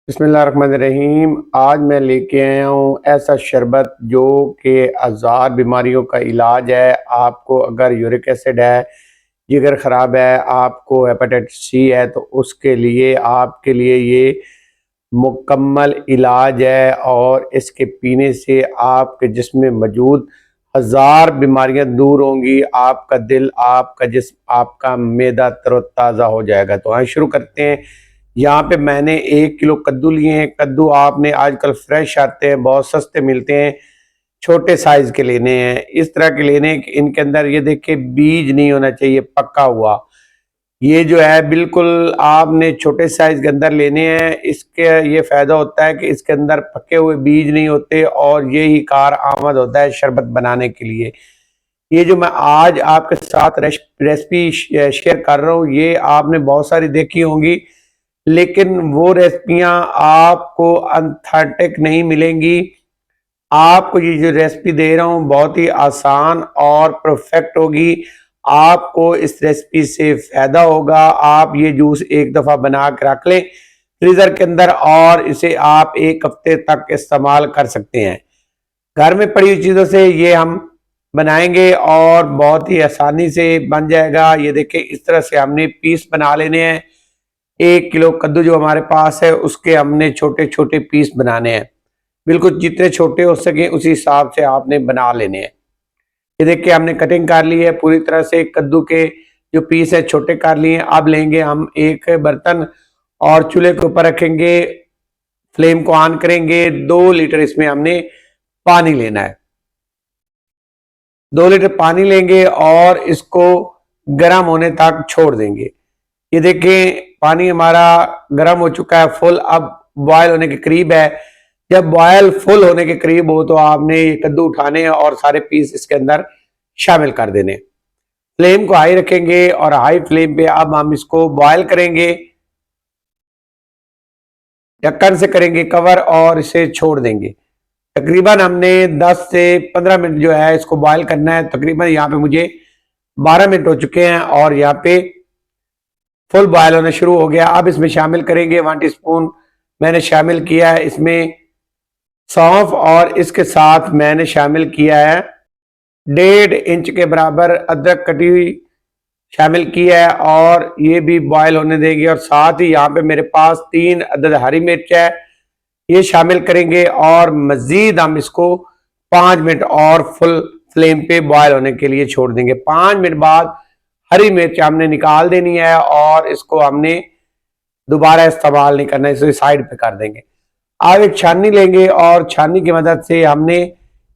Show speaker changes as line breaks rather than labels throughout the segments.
बिस्मिल्लाहिर्रहमानिर्रहीम। आज मैं लेके आया हूँ ऐसा शरबत जो कि हज़ार बीमारियों का इलाज है। आपको अगर यूरिक एसिड है, जिगर ख़राब है, आपको हेपेटाइटिस सी है, तो उसके लिए आपके लिए ये मुकम्मल इलाज है और इसके पीने से आपके जिस्म में मौजूद हज़ार बीमारियां दूर होंगी। आपका दिल, आपका जिस्म, आपका मैदा तरोताज़ा हो जाएगा। तो आइए शुरू करते हैं। यहाँ पे मैंने 1 किलो कद्दू लिए हैं। कद्दू आपने आजकल फ्रेश आते हैं, बहुत सस्ते मिलते हैं। छोटे साइज के लेने हैं, इस तरह के लेने हैं कि इनके अंदर ये देखिए बीज नहीं होना चाहिए, पक्का हुआ। ये जो है बिल्कुल आपने छोटे साइज के अंदर लेने हैं। इसके ये फायदा होता है कि इसके अंदर पके हुए बीज नहीं होते और ये ही कार आमद होता है शरबत बनाने के लिए। ये जो मैं आज आपके साथ रेसिपी शेयर कर रहा हूँ, ये आपने बहुत सारी देखी होंगी, लेकिन वो रेसिपियां आपको ऑथेंटिक नहीं मिलेंगी। आपको ये जो रेसिपी दे रहा हूँ बहुत ही आसान और परफेक्ट होगी। आपको इस रेसिपी से फायदा होगा। आप ये जूस एक दफा बना के रख लें फ्रीजर के अंदर और इसे आप 1 हफ्ते तक इस्तेमाल कर सकते हैं। घर में पड़ी हुई चीजों से ये हम बनाएंगे और बहुत ही आसानी से बन जाएगा। ये देखिए इस तरह से हमने पीस बना लेने हैं। 1 किलो कद्दू जो हमारे पास है उसके हमने छोटे छोटे पीस बनाने हैं। बिल्कुल जितने छोटे हो सके उसी हिसाब से आपने बना लेने हैं। ये देखिए हमने कटिंग कर ली है पूरी तरह से। कद्दू के जो पीस है छोटे कर लिए। अब लेंगे हम एक बर्तन और चूल्हे के ऊपर रखेंगे, फ्लेम को ऑन करेंगे। 2 लीटर इसमें हमने पानी लेना है। 2 लीटर पानी लेंगे और इसको गर्म होने तक छोड़ देंगे। ये देखें पानी हमारा गर्म हो चुका है फुल, अब बॉयल होने के करीब है। जब बॉयल फुल होने के करीब हो तो आपने ये कद्दू उठाने और सारे पीस इसके अंदर शामिल कर देने। फ्लेम को हाई रखेंगे और हाई फ्लेम पे अब हम इसको बॉयल करेंगे। ढक्कन से करेंगे कवर और इसे छोड़ देंगे। तकरीबन हमने 10 से 15 मिनट जो है इसको बॉयल करना है। तकरीबन यहाँ पे मुझे 12 मिनट हो चुके हैं और यहाँ पे फुल बॉयल होना शुरू हो गया। अब इसमें शामिल करेंगे 1 टीस्पून मैंने शामिल किया है इसमें सौंफ और इसके साथ मैंने शामिल किया है 1.5 इंच के बराबर अदरक कटी हुई शामिल किया है और ये भी बॉयल होने देंगे। और साथ ही यहाँ पे मेरे पास 3 अदद हरी मिर्च है, ये शामिल करेंगे और मजीद हम इसको 5 मिनट और फुल फ्लेम पे बॉयल होने के लिए छोड़ देंगे। 5 मिनट बाद हरी मिर्च हमने निकाल देनी है और इसको हमने दोबारा इस्तेमाल नहीं करना, इसे साइड पे कर देंगे। अब एक छाननी लेंगे और छाननी की मदद से हमने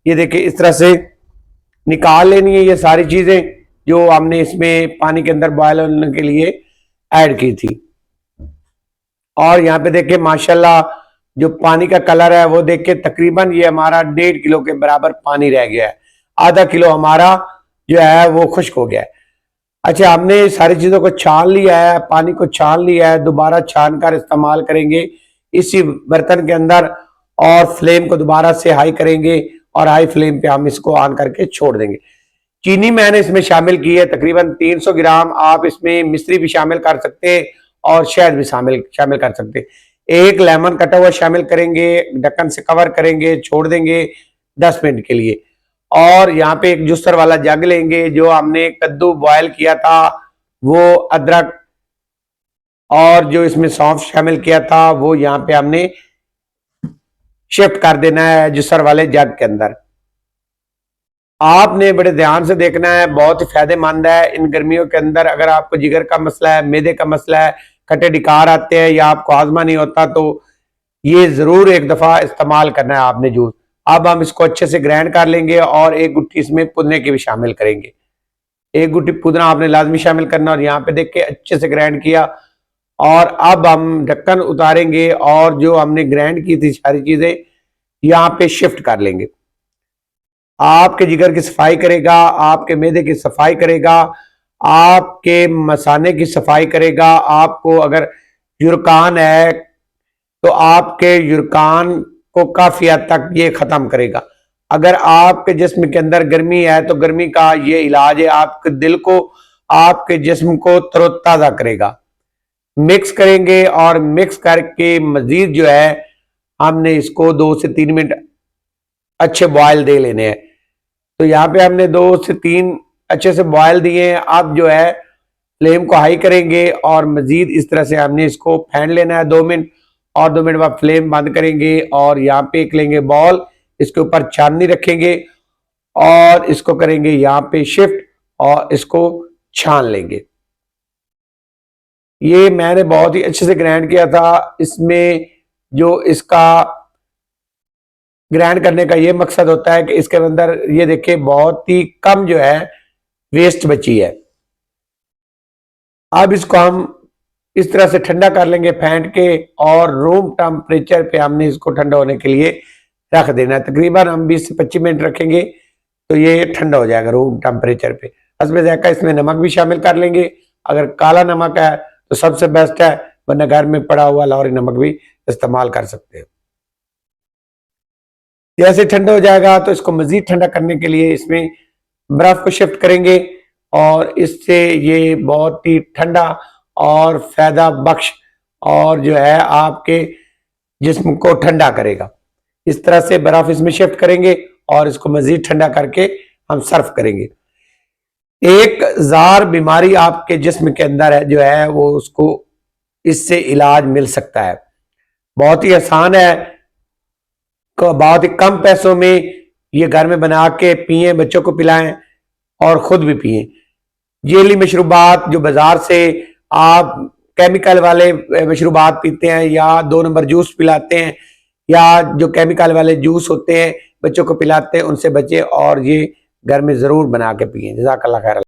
ये देखिए इस तरह से निकाल लेनी है ये सारी चीजें जो हमने इसमें पानी के अंदर बॉयल होने के लिए ऐड की थी। और यहाँ पे देखिए माशाल्लाह जो पानी का कलर है वो देखिए तकरीबन ये हमारा 1.5 किलो के बराबर पानी रह गया है। आधा किलो हमारा जो है वो खुश्क हो गया है। अच्छा, हमने सारी चीजों को छान लिया है, पानी को छान लिया है। दोबारा छान कर इस्तेमाल करेंगे इसी बर्तन के अंदर और फ्लेम को दोबारा से हाई करेंगे और हाई फ्लेम पे हम इसको ऑन करके छोड़ देंगे। चीनी मैंने इसमें शामिल की है तकरीबन 300 ग्राम। आप इसमें मिश्री भी शामिल कर सकते हैं और शहद भी शामिल कर सकते हैं। एक लेमन कटा हुआ शामिल करेंगे, ढक्कन से कवर करेंगे, छोड़ देंगे 10 मिनट के लिए। और यहाँ पे एक जूसर वाला जग लेंगे, जो हमने कद्दू बॉयल किया था वो अदरक और जो इसमें सौंफ शामिल किया था वो यहाँ पे हमने शिफ्ट कर देना है जूसर वाले जग के अंदर। आपने बड़े ध्यान से देखना है, बहुत ही फायदेमंद है इन गर्मियों के अंदर। अगर आपको जिगर का मसला है, मैदे का मसला है, खट्टे डिकार आते हैं या आपको आजमा नहीं होता, तो ये जरूर एक दफा इस्तेमाल करना है आपने जूस। अब हम इसको अच्छे से ग्राइंड कर लेंगे और एक गुट्ठी इसमें पुदीने की भी शामिल करेंगे। एक गुट्ठी पुदीना आपने लाजमी शामिल करना और यहाँ पे देख के अच्छे से ग्राइंड किया। और अब हम ढक्कन उतारेंगे और जो हमने ग्राइंड की थी सारी चीजें यहाँ पे शिफ्ट कर लेंगे। आपके जिगर की सफाई करेगा, आपके मैदे की सफाई करेगा, आपके मसाने की सफाई करेगा। आपको अगर युरकान है तो आपके युरकान को काफी हद तक ये खत्म करेगा। अगर आपके जिस्म के अंदर गर्मी है तो गर्मी का ये इलाज है। आपके दिल को, आपके जिस्म को तरोताजा करेगा। मिक्स करेंगे और मिक्स करके मजीद जो है हमने इसको 2 से 3 मिनट अच्छे बॉयल दे लेने हैं। तो यहाँ पे हमने 2 से 3 अच्छे से बॉयल दिए हैं। अब जो है फ्लेम को हाई करेंगे और मजीद इस तरह से हमने इसको फेंट लेना है 2 मिनट, और 2 मिनट बाद फ्लेम बंद करेंगे और यहाँ पे एक लेंगे बॉल, इसके ऊपर चांदनी रखेंगे और इसको करेंगे यहाँ पे शिफ्ट और इसको छान लेंगे। ये मैंने बहुत ही अच्छे से ग्राइंड किया था। इसमें जो इसका ग्राइंड करने का ये मकसद होता है कि इसके अंदर ये देखिए बहुत ही कम जो है वेस्ट बची है। अब इसको हम इस तरह से ठंडा कर लेंगे फेंट के, और रूम टेम्परेचर पे हमने इसको ठंडा होने के लिए रख देना है। तकरीबन हम 20 से 25 मिनट रखेंगे तो ये ठंडा हो जाएगा रूम टेम्परेचर पे। हस्बे ज़ायक़ा इसमें नमक भी शामिल कर लेंगे। अगर काला नमक है तो सबसे बेस्ट है, वरना घर में पड़ा हुआ लाहौरी नमक भी इस्तेमाल कर सकते हो। जैसे ठंडा हो जाएगा तो इसको मजीद ठंडा करने के लिए इसमें बर्फ को शिफ्ट करेंगे और इससे ये बहुत ही ठंडा और फायदा बख्श और जो है आपके जिस्म को ठंडा करेगा। इस तरह से बर्फ इसमें शिफ्ट करेंगे और इसको मजीद ठंडा करके हम सर्व करेंगे। एक जार बीमारी आपके जिस्म के अंदर है जो है वो उसको इससे इलाज मिल सकता है। बहुत ही आसान है, बहुत ही कम पैसों में ये घर में बना के पिए, बच्चों को पिलाएं और खुद भी पिए। जेली मशरूबात जो बाजार से आप केमिकल वाले मशरूबात पीते हैं या 2 नंबर जूस पिलाते हैं या जो केमिकल वाले जूस होते हैं बच्चों को पिलाते हैं, उनसे बचे और ये घर में जरूर बना के पिए। जज़ाकल्लाह खैर।